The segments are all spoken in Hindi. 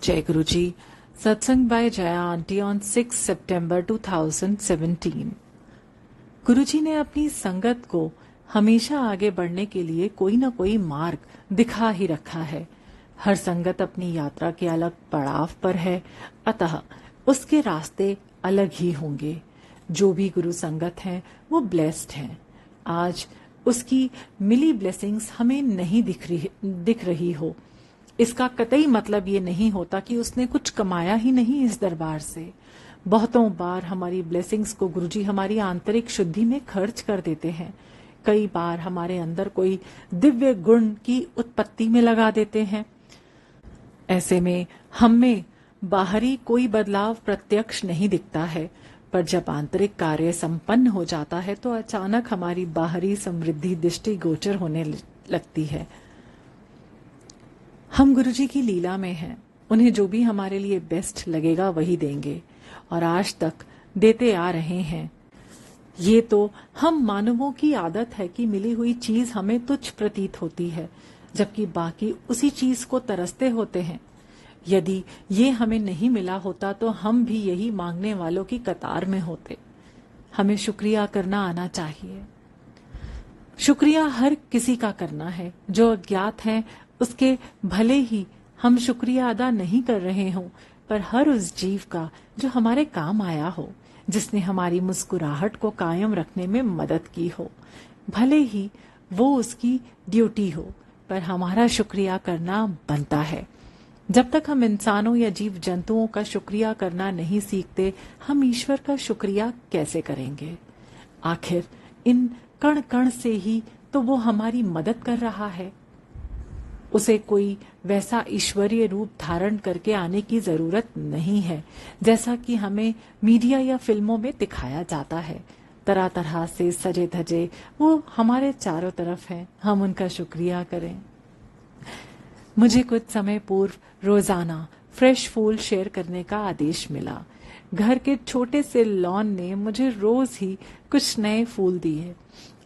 जय गुरु जी। सत्संग बाय जया आंटी ऑन 6 सितंबर 2017। गुरु जी ने अपनी संगत को हमेशा आगे बढ़ने के लिए कोई न कोई मार्ग दिखा ही रखा है। हर संगत अपनी यात्रा के अलग पड़ाव पर है, अतः उसके रास्ते अलग ही होंगे। जो भी गुरु संगत हैं वो ब्लेस्ड हैं। आज उसकी मिली ब्लेसिंग्स हमें नहीं दिख रही हो, इसका कतई मतलब ये नहीं होता कि उसने कुछ कमाया ही नहीं इस दरबार से। बहुतों बार हमारी ब्लेसिंग्स को गुरुजी हमारी आंतरिक शुद्धि में खर्च कर देते हैं। कई बार हमारे अंदर कोई दिव्य गुण की उत्पत्ति में लगा देते हैं। ऐसे में हम में बाहरी कोई बदलाव प्रत्यक्ष नहीं दिखता है, पर जब आंतरिक कार्य संपन्न हो जाता है तो अचानक हमारी बाहरी समृद्धि दृष्टिगोचर होने लगती है। हम गुरुजी की लीला में हैं। उन्हें जो भी हमारे लिए बेस्ट लगेगा वही देंगे और आज तक देते आ रहे हैं। ये तो हम मानवों की आदत है कि मिली हुई चीज हमें तुच्छ प्रतीत होती है, जबकि बाकी उसी चीज को तरसते होते हैं। यदि ये हमें नहीं मिला होता तो हम भी यही मांगने वालों की कतार में होते। हमें शुक्रिया करना आना चाहिए। शुक्रिया हर किसी का करना है। जो अज्ञात है उसके भले ही हम शुक्रिया अदा नहीं कर रहे हों, पर हर उस जीव का जो हमारे काम आया हो, जिसने हमारी मुस्कुराहट को कायम रखने में मदद की हो, भले ही वो उसकी ड्यूटी हो, पर हमारा शुक्रिया करना बनता है। जब तक हम इंसानों या जीव जंतुओं का शुक्रिया करना नहीं सीखते, हम ईश्वर का शुक्रिया कैसे करेंगे? आखिर इन कण कण से ही तो वो हमारी मदद कर रहा है। उसे कोई वैसा ईश्वरीय रूप धारण करके आने की जरूरत नहीं है जैसा कि हमें मीडिया या फिल्मों में दिखाया जाता है। तरह तरह से सजे धजे वो हमारे चारों तरफ हैं, हम उनका शुक्रिया करें। मुझे कुछ समय पूर्व रोजाना फ्रेश फूल शेयर करने का आदेश मिला। घर के छोटे से लॉन ने मुझे रोज ही कुछ नए फूल दिए।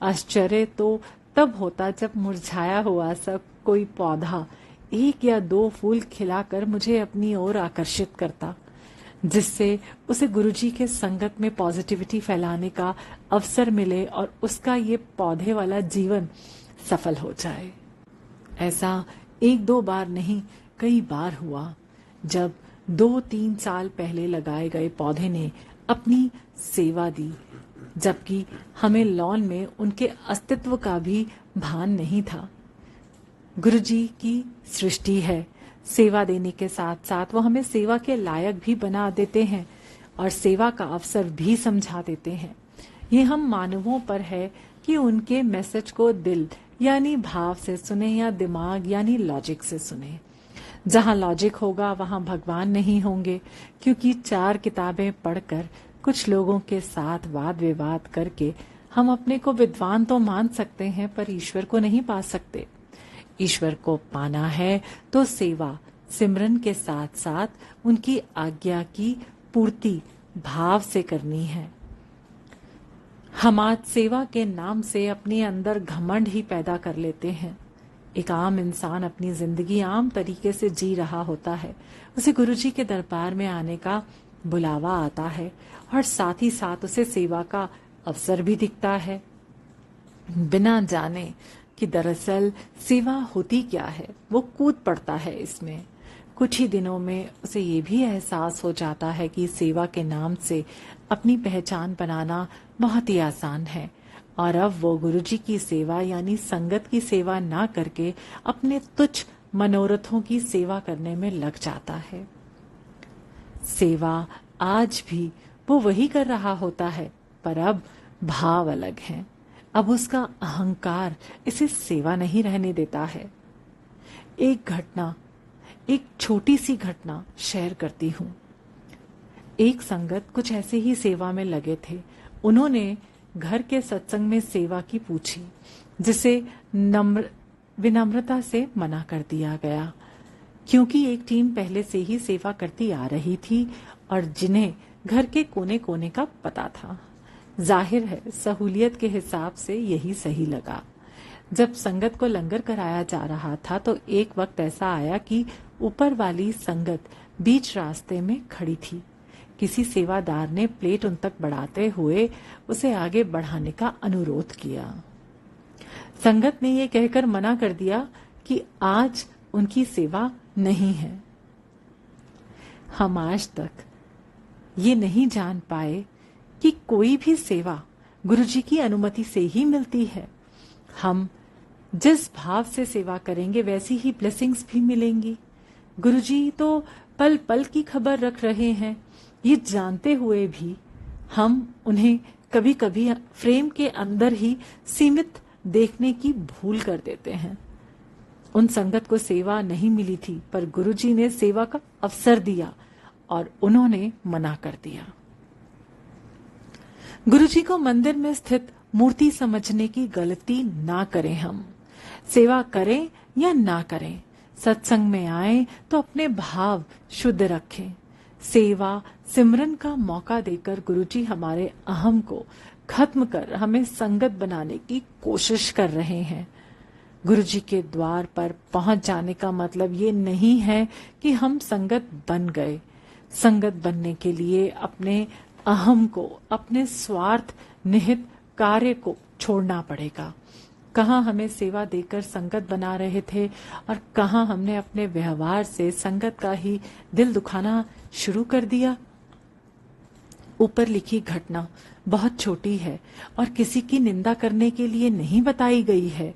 आश्चर्य तो तब होता जब मुरझाया हुआ सब कोई पौधा एक या दो फूल खिलाकर मुझे अपनी ओर आकर्षित करता, जिससे उसे गुरुजी के संगत में पॉजिटिविटी फैलाने का अवसर मिले और उसका ये पौधे वाला जीवन सफल हो जाए। ऐसा एक दो बार नहीं, कई बार हुआ, जब 2-3 साल पहले लगाए गए पौधे ने अपनी सेवा दी, जबकि हमें लॉन में उनके अस्तित्व का भी भान नहीं था। गुरुजी की सृष्टि है। सेवा देने के साथ साथ वो हमें सेवा के लायक भी बना देते हैं और सेवा का अवसर भी समझा देते हैं। ये हम मानवों पर है कि उनके मैसेज को दिल यानी भाव से सुने या दिमाग यानी लॉजिक से सुने। जहां लॉजिक होगा वहां भगवान नहीं होंगे, क्योंकि 4 किताबें पढ़कर कुछ लोगों के साथ वाद विवाद करके हम अपने को विद्वान तो मान सकते हैं, पर ईश्वर को नहीं पा सकते। ईश्वर को पाना है तो सेवा सिमरन के साथ साथ उनकी आज्ञा की पूर्ति भाव से करनी है। हम आज सेवा के नाम से अपने अंदर घमंड ही पैदा कर लेते हैं। एक आम इंसान अपनी जिंदगी आम तरीके से जी रहा होता है, उसे गुरुजी के दरबार में आने का बुलावा आता है और साथ ही साथ उसे सेवा का अवसर भी दिखता है, बिना जाने कि दरअसल सेवा होती क्या है। वो कूद पड़ता है इसमें। कुछ ही दिनों में उसे ये भी एहसास हो जाता है कि सेवा के नाम से अपनी पहचान बनाना बहुत ही आसान है और अब वो गुरुजी की सेवा यानी संगत की सेवा ना करके अपने तुच्छ मनोरथों की सेवा करने में लग जाता है। सेवा आज भी वो वही कर रहा होता है, पर अब भाव अलग हैं। अब उसका अहंकार इसे सेवा नहीं रहने देता है। एक छोटी सी घटना शेयर करती हूँ। एक संगत कुछ ऐसे ही सेवा में लगे थे। उन्होंने घर के सत्संग में सेवा की पूछी, जिसे विनम्रता से मना कर दिया गया, क्योंकि एक टीम पहले से ही सेवा करती आ रही थी और जिन्हें घर के कोने कोने का पता था। जाहिर है सहूलियत के हिसाब से यही सही लगा। जब संगत को लंगर कराया जा रहा था तो एक वक्त ऐसा आया कि ऊपर वाली संगत बीच रास्ते में खड़ी थी। किसी सेवादार ने प्लेट उन तक बढ़ाते हुए उसे आगे बढ़ाने का अनुरोध किया। संगत ने यह कहकर मना कर दिया कि आज उनकी सेवा नहीं है। हम आज तक ये नहीं जान पाए कि कोई भी सेवा गुरुजी की अनुमति से ही मिलती है। हम जिस भाव से सेवा करेंगे वैसी ही ब्लेसिंग्स भी मिलेंगी। गुरुजी तो पल पल की खबर रख रहे हैं, ये जानते हुए भी हम उन्हें कभी कभी फ्रेम के अंदर ही सीमित देखने की भूल कर देते हैं। उन संगत को सेवा नहीं मिली थी, पर गुरुजी ने सेवा का अवसर दिया और उन्होंने मना कर दिया। गुरुजी को मंदिर में स्थित मूर्ति समझने की गलती ना करें। हम सेवा करें या ना करें, सत्संग में आए तो अपने भाव शुद्ध रखें। सेवा सिमरन का मौका देकर गुरुजी हमारे अहम को खत्म कर हमें संगत बनाने की कोशिश कर रहे हैं। गुरुजी के द्वार पर पहुंच जाने का मतलब ये नहीं है कि हम संगत बन गए। संगत बनने के लिए अपने अहम को, अपने स्वार्थ निहित कार्य को छोड़ना पड़ेगा। कहाँ हमें सेवा देकर संगत बना रहे थे और कहाँ हमने अपने व्यवहार से संगत का ही दिल दुखाना शुरू कर दिया। ऊपर लिखी घटना बहुत छोटी है और किसी की निंदा करने के लिए नहीं बताई गई है।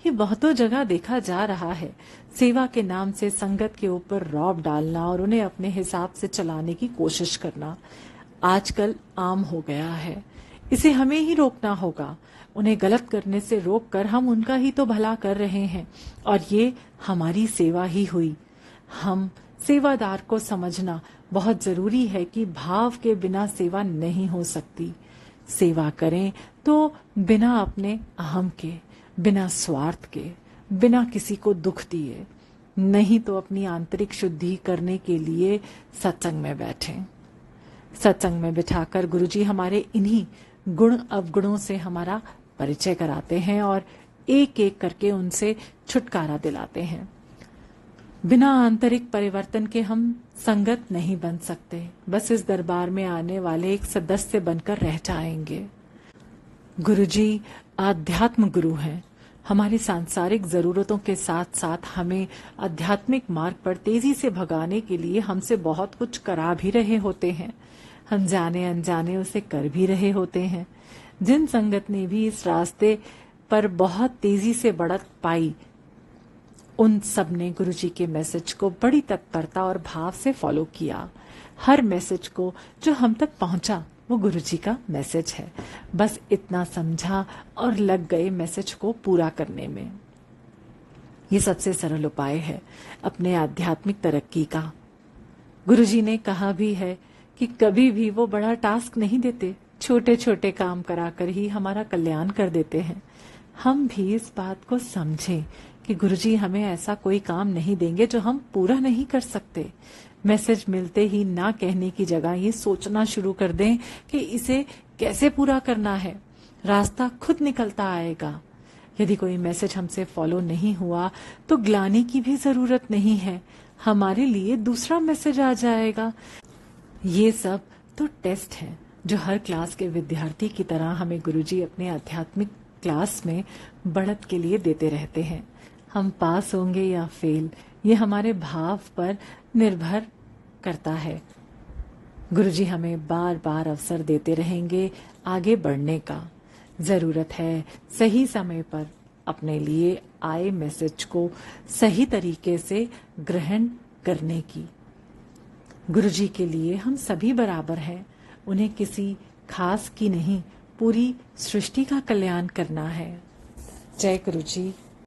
ये बहुतों जगह देखा जा रहा है। सेवा के नाम से संगत के ऊपर रौब डालना और उन्हें अपने हिसाब से चलाने की कोशिश करना आजकल आम हो गया है। इसे हमें ही रोकना होगा। उन्हें गलत करने से रोककर हम उनका ही तो भला कर रहे हैं और ये हमारी सेवा ही हुई। हम सेवादार को समझना बहुत जरूरी है कि भाव के बिना सेवा नहीं हो सकती। सेवा करें तो बिना अपने अहम के, बिना स्वार्थ के, बिना किसी को दुख दिए, नहीं तो अपनी आंतरिक शुद्धि करने के लिए सत्संग में बैठें। सत्संग में बिठाकर गुरुजी हमारे इन्हीं गुण अवगुणों से हमारा परिचय कराते हैं और एक एक करके उनसे छुटकारा दिलाते हैं। बिना आंतरिक परिवर्तन के हम संगत नहीं बन सकते, बस इस दरबार में आने वाले एक सदस्य बनकर रह जाएंगे। गुरुजी आध्यात्म गुरु हैं। हमारी सांसारिक जरूरतों के साथ साथ हमें आध्यात्मिक मार्ग पर तेजी से भगाने के लिए हमसे बहुत कुछ करा भी रहे होते हैं। हम जाने अनजाने उसे कर भी रहे होते हैं। जिन संगत ने भी इस रास्ते पर बहुत तेजी से बढ़त पाई, उन सब ने गुरुजी के मैसेज को बड़ी तत्परता और भाव से फॉलो किया। हर मैसेज को जो हम तक पहुंचा वो गुरुजी का मैसेज है। बस इतना समझा और लग गए मैसेज को पूरा करने में। ये सबसे सरल उपाय है अपने आध्यात्मिक तरक्की का। गुरुजी ने कहा भी है कि कभी भी वो बड़ा टास्क नहीं देते, छोटे छोटे काम कराकर ही हमारा कल्याण कर देते हैं। हम भी इस बात को समझें कि गुरुजी हमें ऐसा कोई काम नहीं देंगे जो हम पूरा नहीं कर सकते। मैसेज मिलते ही ना कहने की जगह ये सोचना शुरू कर दें कि इसे कैसे पूरा करना है। रास्ता खुद निकलता आएगा। यदि कोई मैसेज हमसे फॉलो नहीं हुआ तो ग्लानि की भी जरूरत नहीं है, हमारे लिए दूसरा मैसेज आ जाएगा। ये सब तो टेस्ट है जो हर क्लास के विद्यार्थी की तरह हमें गुरुजी अपने आध्यात्मिक क्लास में बढ़त के लिए देते रहते हैं। हम पास होंगे या फेल, ये हमारे भाव पर निर्भर करता है। गुरुजी हमें बार बार अवसर देते रहेंगे आगे बढ़ने का। जरूरत है सही समय पर अपने लिए आए मैसेज को सही तरीके से ग्रहण करने की। गुरुजी के लिए हम सभी बराबर हैं। उन्हें किसी खास की नहीं, पूरी सृष्टि का कल्याण करना है। जय गुरुजी।